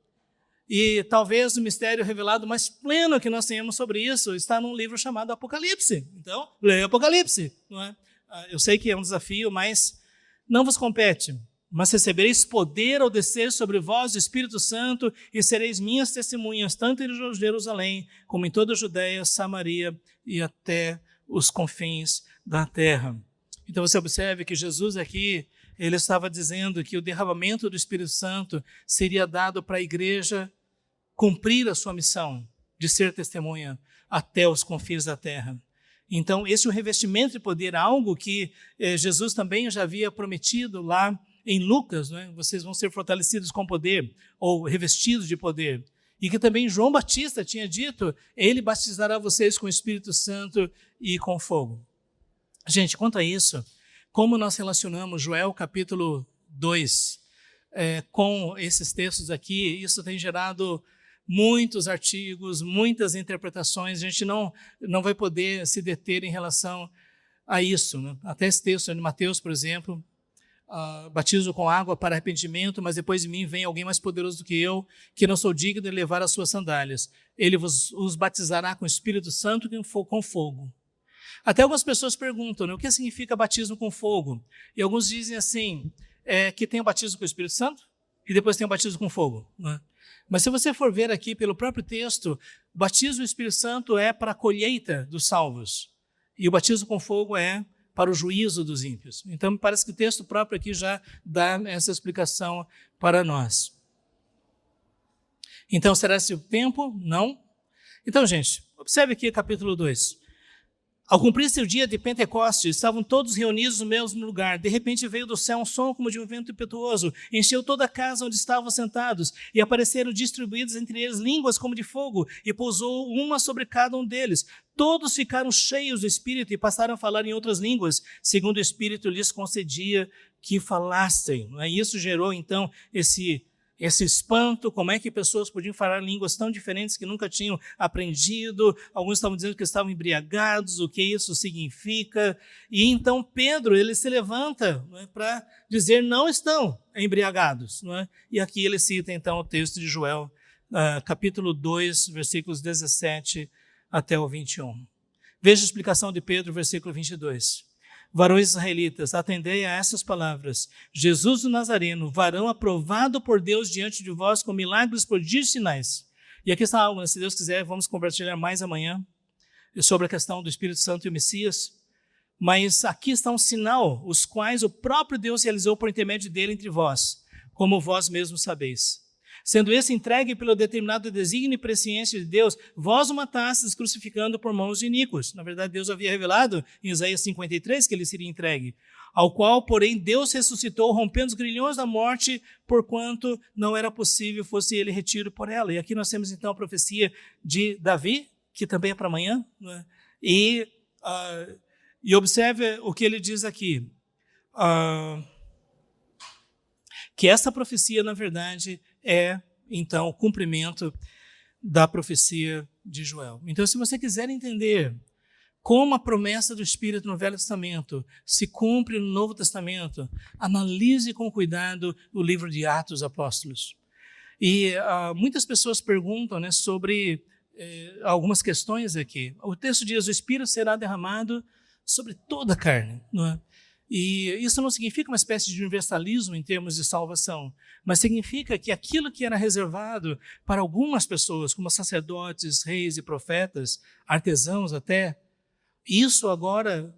E talvez o mistério revelado mais pleno que nós tenhamos sobre isso está num livro chamado Apocalipse. Então, leia Apocalipse. Não é? Eu sei que é um desafio, mas não vos compete. Mas recebereis poder ao descer sobre vós o Espírito Santo e sereis minhas testemunhas, tanto em Jerusalém, como em toda a Judéia, Samaria e até os confins da terra. Então você observe que Jesus aqui, ele estava dizendo que o derramamento do Espírito Santo seria dado para a igreja cumprir a sua missão de ser testemunha até os confins da terra. Então esse é o revestimento de poder, algo que Jesus também já havia prometido lá em Lucas, né? Vocês vão ser fortalecidos com poder, ou revestidos de poder. E que também João Batista tinha dito, ele batizará vocês com o Espírito Santo e com fogo. Gente, quanto a isso, como nós relacionamos Joel capítulo 2 com esses textos aqui, isso tem gerado muitos artigos, muitas interpretações, a gente não vai poder se deter em relação a isso, né? Até esse texto de Mateus, por exemplo, batizo com água para arrependimento, mas depois de mim vem alguém mais poderoso do que eu, que não sou digno de levar as suas sandálias. Ele os batizará com o Espírito Santo e com fogo. Até algumas pessoas perguntam, né, o que significa batismo com fogo? E alguns dizem assim, que tem o batismo com o Espírito Santo e depois tem o batismo com fogo. Né? Mas se você for ver aqui pelo próprio texto, o batismo do Espírito Santo é para a colheita dos salvos. E o batismo com fogo é para o juízo dos ímpios. Então, me parece que o texto próprio aqui já dá essa explicação para nós. Então, será esse o tempo? Não. Então, gente, observe aqui capítulo 2. Ao cumprir-se o dia de Pentecostes, estavam todos reunidos no mesmo lugar. De repente veio do céu um som como de um vento impetuoso, encheu toda a casa onde estavam sentados, e apareceram distribuídas entre eles línguas como de fogo, e pousou uma sobre cada um deles. Todos ficaram cheios do Espírito e passaram a falar em outras línguas, segundo o Espírito lhes concedia que falassem. Isso gerou, então, esse espanto, como é que pessoas podiam falar línguas tão diferentes que nunca tinham aprendido, alguns estavam dizendo que estavam embriagados, o que isso significa, e então Pedro, ele se levanta, para dizer, não estão embriagados, e aqui ele cita então o texto de Joel, capítulo 2, versículos 17 até o 21. Veja a explicação de Pedro, versículo 22. Varões israelitas, atendei a essas palavras. Jesus o Nazareno, varão aprovado por Deus diante de vós com milagres, prodígios e sinais. E aqui está algo, se Deus quiser, vamos compartilhar mais amanhã sobre a questão do Espírito Santo e o Messias. Mas aqui está um sinal, os quais o próprio Deus realizou por intermédio dele entre vós, como vós mesmos sabeis. Sendo esse entregue pelo determinado desígnio e presciência de Deus, vós o matastes crucificando por mãos de iníquos. Na verdade, Deus havia revelado em Isaías 53 que ele seria entregue, ao qual, porém, Deus ressuscitou, rompendo os grilhões da morte, porquanto não era possível fosse ele retido por ela. E aqui nós temos, então, a profecia de Davi, que também é para amanhã, né? E observe o que ele diz aqui, que essa profecia, na verdade, é, então, o cumprimento da profecia de Joel. Então, se você quiser entender como a promessa do Espírito no Velho Testamento se cumpre no Novo Testamento, analise com cuidado o livro de Atos Apóstolos. E muitas pessoas perguntam, né, sobre algumas questões aqui. O texto diz, o Espírito será derramado sobre toda a carne, não é? E isso não significa uma espécie de universalismo em termos de salvação, mas significa que aquilo que era reservado para algumas pessoas, como sacerdotes, reis e profetas, artesãos até, isso agora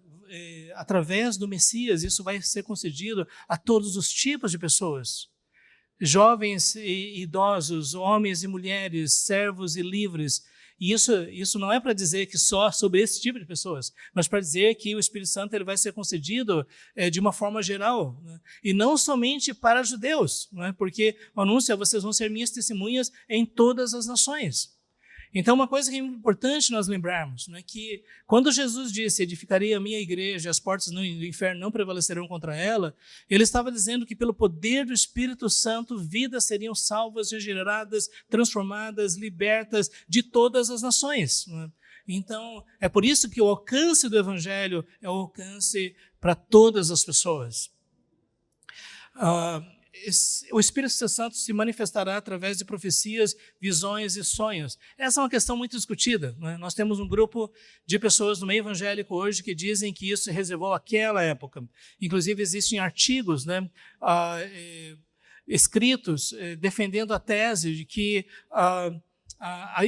através do Messias, isso vai ser concedido a todos os tipos de pessoas. Jovens e idosos, homens e mulheres, servos e livres. E isso não é para dizer que só sobre esse tipo de pessoas, mas para dizer que o Espírito Santo ele vai ser concedido de uma forma geral, né? E não somente para judeus, né? Porque o anúncio é: vocês vão ser minhas testemunhas em todas as nações. Então, uma coisa que é importante nós lembrarmos, né, que quando Jesus disse: edificarei a minha igreja, as portas do inferno não prevalecerão contra ela, ele estava dizendo que pelo poder do Espírito Santo, vidas seriam salvas, regeneradas, transformadas, libertas de todas as nações, né? Então, é por isso que o alcance do Evangelho é o alcance para todas as pessoas. O Espírito Santo se manifestará através de profecias, visões e sonhos. Essa é uma questão muito discutida, né? Nós temos um grupo de pessoas no meio evangélico hoje que dizem que isso se reservou àquela época. Inclusive, existem artigos, né, escritos defendendo a tese de que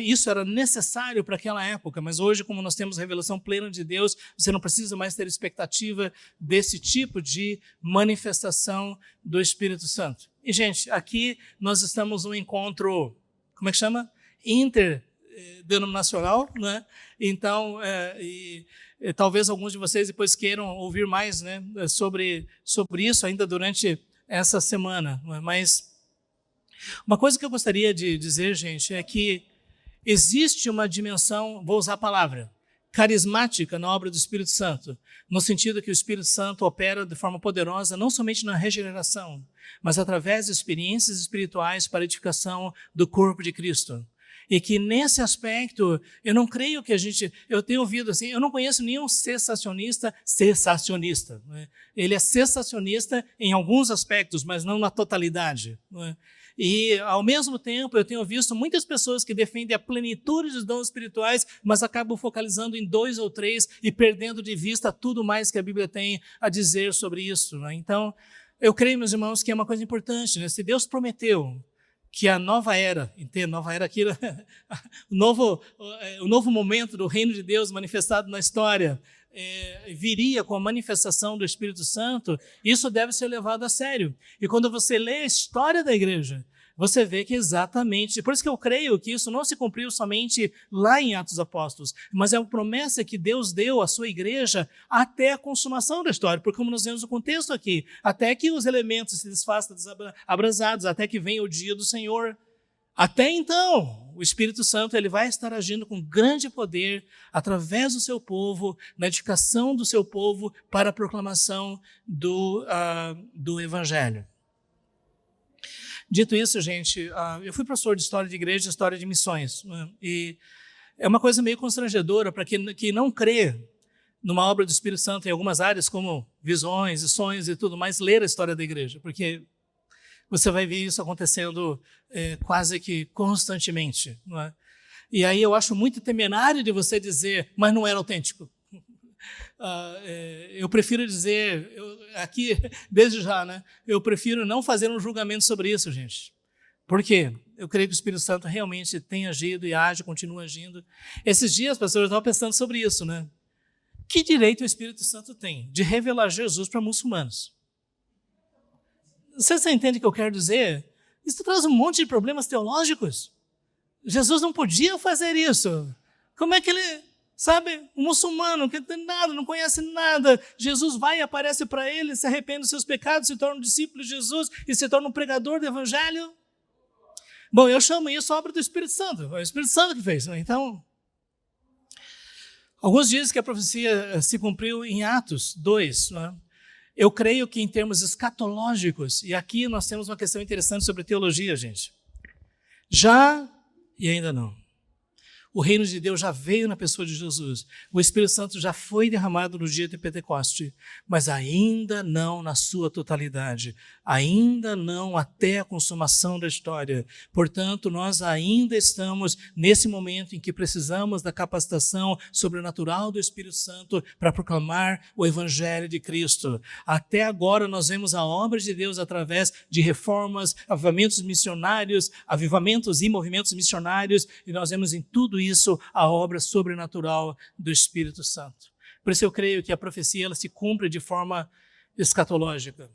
isso era necessário para aquela época, mas hoje, como nós temos revelação plena de Deus, você não precisa mais ter expectativa desse tipo de manifestação do Espírito Santo. E, gente, aqui nós estamos num encontro, como é que chama? Interdenominacional, né? Então, talvez alguns de vocês depois queiram ouvir mais, né, sobre isso ainda durante essa semana, mas uma coisa que eu gostaria de dizer, gente, é que existe uma dimensão, vou usar a palavra, carismática na obra do Espírito Santo, no sentido que o Espírito Santo opera de forma poderosa, não somente na regeneração, mas através de experiências espirituais para a edificação do corpo de Cristo. E que nesse aspecto, eu não creio que eu tenho ouvido assim, eu não conheço nenhum cessacionista, né? Ele é cessacionista em alguns aspectos, mas não na totalidade, né? E, ao mesmo tempo, eu tenho visto muitas pessoas que defendem a plenitude dos dons espirituais, mas acabam focalizando em 2 ou 3 e perdendo de vista tudo mais que a Bíblia tem a dizer sobre isso, né? Então, eu creio, meus irmãos, que é uma coisa importante, né? Se Deus prometeu que a nova era, entende? Nova era aqui, o novo momento do reino de Deus manifestado na história, viria com a manifestação do Espírito Santo, isso deve ser levado a sério. E quando você lê a história da igreja, você vê que exatamente, por isso que eu creio que isso não se cumpriu somente lá em Atos Apóstolos, mas é uma promessa que Deus deu à sua igreja até a consumação da história, porque como nós vemos o contexto aqui, até que os elementos se desfaçam abrasados, até que venha o dia do Senhor. Até então, o Espírito Santo ele vai estar agindo com grande poder através do seu povo, na edificação do seu povo para a proclamação do Evangelho. Dito isso, gente, eu fui professor de História de Igreja e História de Missões, né? E é uma coisa meio constrangedora para quem não crê numa obra do Espírito Santo em algumas áreas, como visões e sonhos e tudo mais, ler a história da igreja, porque você vai ver isso acontecendo quase que constantemente, não é? E aí eu acho muito temerário de você dizer, mas não era autêntico. Eu prefiro dizer, aqui, desde já, né? Eu prefiro não fazer um julgamento sobre isso, gente. Por quê? Eu creio que o Espírito Santo realmente tem agido e age, continua agindo. Esses dias, pastor, eu estava pensando sobre isso, né? Que direito o Espírito Santo tem de revelar Jesus para muçulmanos? Você entende o que eu quero dizer? Isso traz um monte de problemas teológicos. Jesus não podia fazer isso. Como é que ele, sabe, um muçulmano que não tem nada, não conhece nada, Jesus vai e aparece para ele, se arrepende dos seus pecados, se torna um discípulo de Jesus e se torna um pregador do Evangelho? Bom, eu chamo isso obra do Espírito Santo. Foi o Espírito Santo que fez. Então, alguns dizem que a profecia se cumpriu em Atos 2, né? Eu creio que em termos escatológicos, e aqui nós temos uma questão interessante sobre teologia, gente. Já e ainda não. O reino de Deus já veio na pessoa de Jesus. O Espírito Santo já foi derramado no dia de Pentecoste, mas ainda não na sua totalidade. Ainda não até a consumação da história. Portanto, nós ainda estamos nesse momento em que precisamos da capacitação sobrenatural do Espírito Santo para proclamar o Evangelho de Cristo. Até agora nós vemos a obra de Deus através de reformas, avivamentos missionários, avivamentos e movimentos missionários, e nós vemos em tudo isso a obra sobrenatural do Espírito Santo. Por isso eu creio que a profecia ela se cumpre de forma escatológica.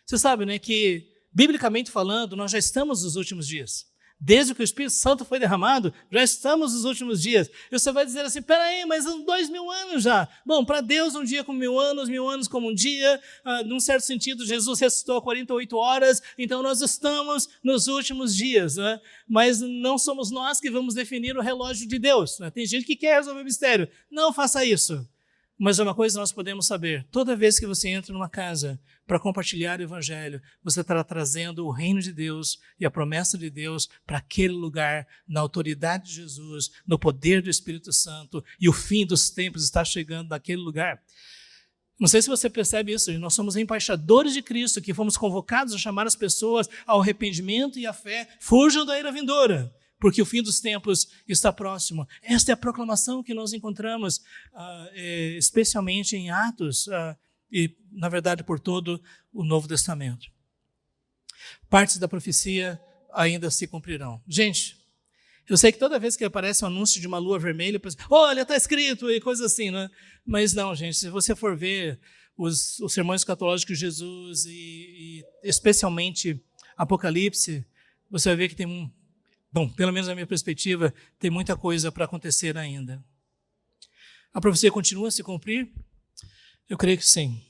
Você sabe, né, que, biblicamente falando, nós já estamos nos últimos dias. Desde que o Espírito Santo foi derramado, já estamos nos últimos dias. E você vai dizer assim, peraí, mas são 2000 anos já. Bom, para Deus um dia como 1000 anos como um dia. Num certo sentido, Jesus ressuscitou 48 horas, então nós estamos nos últimos dias. Né? Mas não somos nós que vamos definir o relógio de Deus. Né? Tem gente que quer resolver o mistério. Não faça isso. Mas uma coisa nós podemos saber, toda vez que você entra numa casa para compartilhar o Evangelho, você estará trazendo o reino de Deus e a promessa de Deus para aquele lugar, na autoridade de Jesus, no poder do Espírito Santo, e o fim dos tempos está chegando naquele lugar. Não sei se você percebe isso, nós somos embaixadores de Cristo, que fomos convocados a chamar as pessoas ao arrependimento e à fé, fujam da ira vindoura. Porque o fim dos tempos está próximo. Esta é a proclamação que nós encontramos, especialmente em Atos, e, na verdade, por todo o Novo Testamento. Partes da profecia ainda se cumprirão. Gente, eu sei que toda vez que aparece um anúncio de uma lua vermelha, olha, está escrito, e coisa assim, né? Mas não, gente, se você for ver os sermões escatológicos de Jesus e especialmente Apocalipse, você vai ver que tem bom, pelo menos na minha perspectiva, tem muita coisa para acontecer ainda. A profecia continua a se cumprir? Eu creio que sim.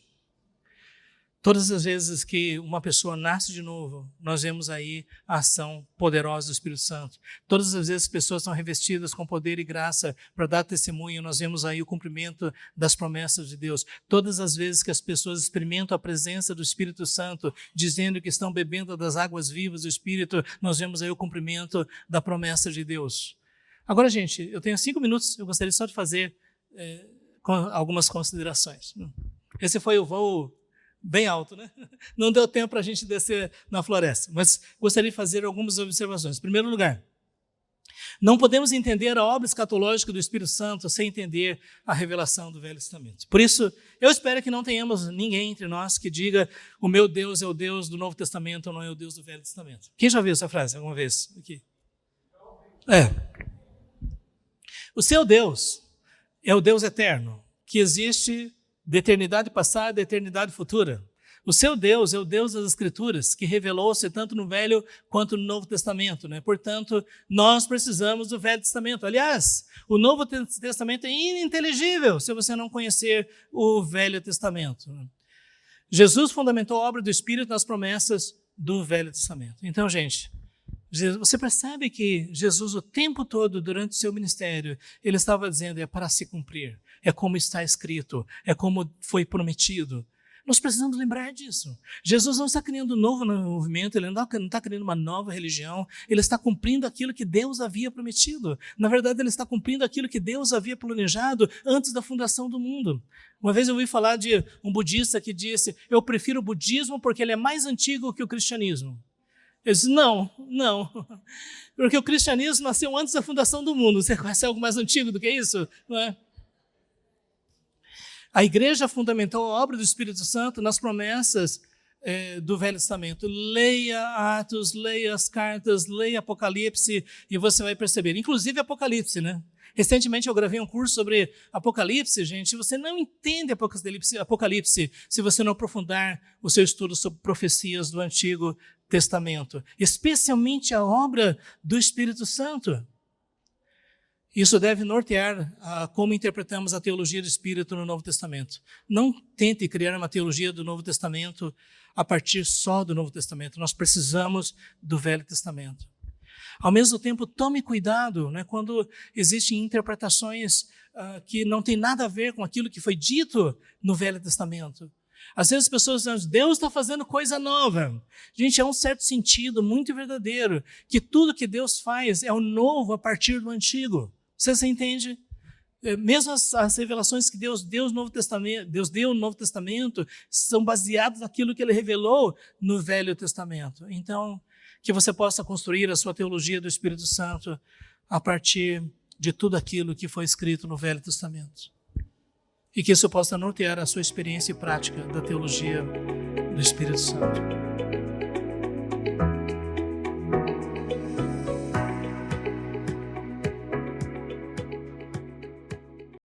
Todas as vezes que uma pessoa nasce de novo, nós vemos aí a ação poderosa do Espírito Santo. Todas as vezes que as pessoas são revestidas com poder e graça para dar testemunho, nós vemos aí o cumprimento das promessas de Deus. Todas as vezes que as pessoas experimentam a presença do Espírito Santo, dizendo que estão bebendo das águas vivas do Espírito, nós vemos aí o cumprimento da promessa de Deus. Agora, gente, eu tenho 5 minutos, eu gostaria só de fazer algumas considerações. Esse foi o voo bem alto, né? Não deu tempo para a gente descer na floresta, mas gostaria de fazer algumas observações. Em primeiro lugar, não podemos entender a obra escatológica do Espírito Santo sem entender a revelação do Velho Testamento. Por isso, eu espero que não tenhamos ninguém entre nós que diga o meu Deus é o Deus do Novo Testamento ou não é o Deus do Velho Testamento. Quem já viu essa frase alguma vez aqui? O seu Deus é o Deus eterno, que existe de eternidade passada e eternidade futura. O seu Deus é o Deus das Escrituras, que revelou-se tanto no Velho quanto no Novo Testamento. Né? Portanto, nós precisamos do Velho Testamento. Aliás, o Novo Testamento é ininteligível se você não conhecer o Velho Testamento. Jesus fundamentou a obra do Espírito nas promessas do Velho Testamento. Então, gente, você percebe que Jesus o tempo todo, durante o seu ministério, ele estava dizendo, é para se cumprir, é como está escrito, é como foi prometido. Nós precisamos lembrar disso. Jesus não está criando um novo movimento, ele não está criando uma nova religião, ele está cumprindo aquilo que Deus havia prometido. Na verdade, ele está cumprindo aquilo que Deus havia planejado antes da fundação do mundo. Uma vez eu ouvi falar de um budista que disse, eu prefiro o budismo porque ele é mais antigo que o cristianismo. Eu disse, não, porque o cristianismo nasceu antes da fundação do mundo. Você conhece algo mais antigo do que isso? Não é? A igreja fundamentou a obra do Espírito Santo nas promessas do Velho Testamento. Leia Atos, leia as cartas, leia Apocalipse e você vai perceber. Inclusive Apocalipse, né? Recentemente eu gravei um curso sobre Apocalipse, gente. Você não entende Apocalipse se você não aprofundar o seu estudo sobre profecias do Antigo Testamento, especialmente a obra do Espírito Santo. Isso deve nortear como interpretamos a teologia do Espírito no Novo Testamento. Não tente criar uma teologia do Novo Testamento a partir só do Novo Testamento. Nós precisamos do Velho Testamento. Ao mesmo tempo, tome cuidado, né, quando existem interpretações que não têm nada a ver com aquilo que foi dito no Velho Testamento. Às vezes as pessoas dizem, Deus está fazendo coisa nova. Gente, é um certo sentido muito verdadeiro, que tudo que Deus faz é o novo a partir do antigo. Você entende? Mesmo as revelações que Deus deu no Novo Testamento são baseadas naquilo que Ele revelou no Velho Testamento. Então, que você possa construir a sua teologia do Espírito Santo a partir de tudo aquilo que foi escrito no Velho Testamento. E que isso possa nortear a sua experiência e prática da teologia do Espírito Santo.